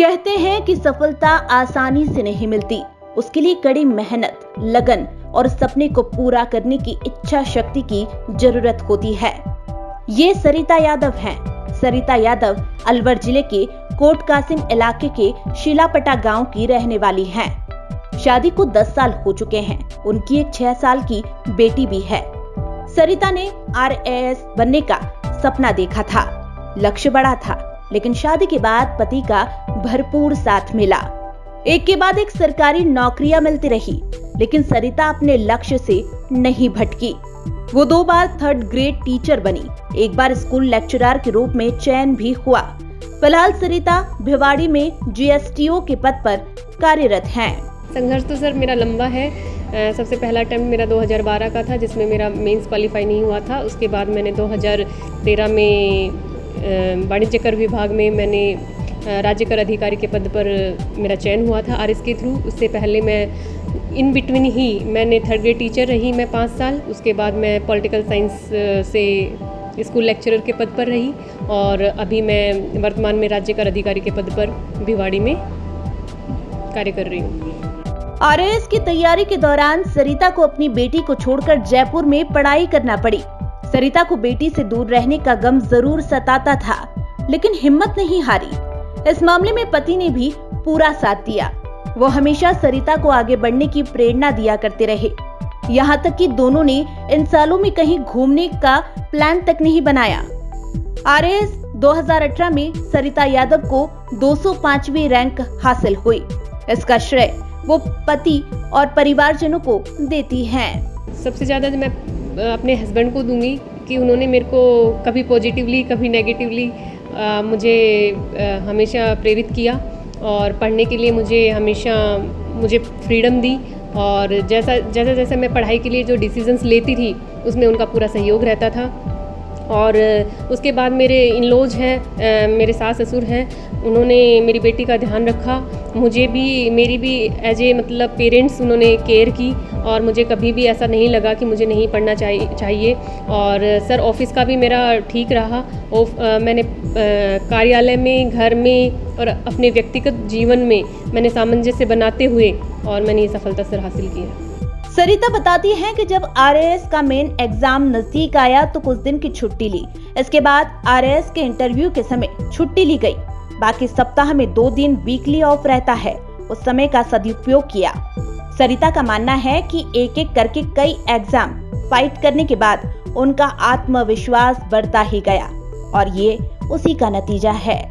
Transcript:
कहते हैं कि सफलता आसानी से नहीं मिलती, उसके लिए कड़ी मेहनत, लगन और सपने को पूरा करने की इच्छा शक्ति की जरूरत होती है। ये सरिता यादव हैं। सरिता यादव अलवर जिले के कोट कासिम इलाके के शिलापटा गांव की रहने वाली हैं। शादी को 10 साल हो चुके हैं। उनकी एक 6 साल की बेटी भी है। सरिता ने RAS बनने का सपना देखा था। लक्ष्य बड़ा था, लेकिन शादी के बाद पति का भरपूर साथ मिला। एक के बाद एक सरकारी नौकरियां मिलती रही, लेकिन सरिता अपने लक्ष्य से नहीं भटकी। वो 2 बार 3rd ग्रेड टीचर बनी, एक बार स्कूल लेक्चरर के रूप में चयन भी हुआ। फिलहाल सरिता भिवाड़ी में GSTO के पद पर कार्यरत हैं। संघर्ष तो सर मेरा लंबा है। सबसे पहला अटेम्प्ट मेरा 2012 का था, जिसमें मेरा मेंस क्वालिफाई नहीं हुआ था। उसके बाद मैंने 2013 में वाणिज्य कर विभाग में मैंने राज्य कर अधिकारी के पद पर मेरा चयन हुआ था RS के थ्रू। उससे पहले मैं इन बिटवीन ही मैंने 3rd ग्रेड टीचर रही मैं 5 साल। उसके बाद मैं पॉलिटिकल साइंस से स्कूल लेक्चरर के पद पर रही और अभी मैं वर्तमान में राज्य कर अधिकारी के पद पर भिवाड़ी में कार्य कर रही हूँ। RAS की तैयारी के दौरान सरिता को अपनी बेटी को छोड़कर जयपुर में पढ़ाई करना पड़ी। सरिता को बेटी से दूर रहने का गम जरूर सताता था, लेकिन हिम्मत नहीं हारी। इस मामले में पति ने भी पूरा साथ दिया। वो हमेशा सरिता को आगे बढ़ने की प्रेरणा दिया करते रहे। यहाँ तक कि दोनों ने इन सालों में कहीं घूमने का प्लान तक नहीं बनाया। RAS 2018 में सरिता यादव को 205वीं रैंक हासिल हुई। इसका श्रेय वो पति और परिवारजनों को देती हैं। सबसे ज़्यादा मैं अपने हस्बैंड को दूंगी कि उन्होंने मेरे को कभी पॉजिटिवली कभी नेगेटिवली मुझे हमेशा प्रेरित किया और पढ़ने के लिए मुझे फ्रीडम दी। और जैसा मैं पढ़ाई के लिए जो डिसीजंस लेती थी उसमें उनका पूरा सहयोग रहता था। और उसके बाद मेरे इन-लॉज हैं, मेरे सास ससुर हैं, उन्होंने मेरी बेटी का ध्यान रखा। मेरी भी एज ए मतलब पेरेंट्स उन्होंने केयर की और मुझे कभी भी ऐसा नहीं लगा कि मुझे नहीं पढ़ना चाहिए। और सर ऑफिस का भी मेरा ठीक रहा। मैंने कार्यालय में, घर में और अपने व्यक्तिगत जीवन में मैंने सामंजस्य बनाते हुए और मैंने ये सफलता सर हासिल की है। सरिता बताती हैं कि जब RAS का मेन एग्जाम नजदीक आया तो कुछ दिन की छुट्टी ली। इसके बाद RAS के इंटरव्यू के समय छुट्टी ली गई। बाकी सप्ताह में 2 दिन वीकली ऑफ रहता है। उस समय का सदुपयोग किया। सरिता का मानना है कि एक-एक करके कई एग्जाम फाइट करने के बाद उनका आत्मविश्वास बढ़ता ही गया और ये उसी का नतीजा है।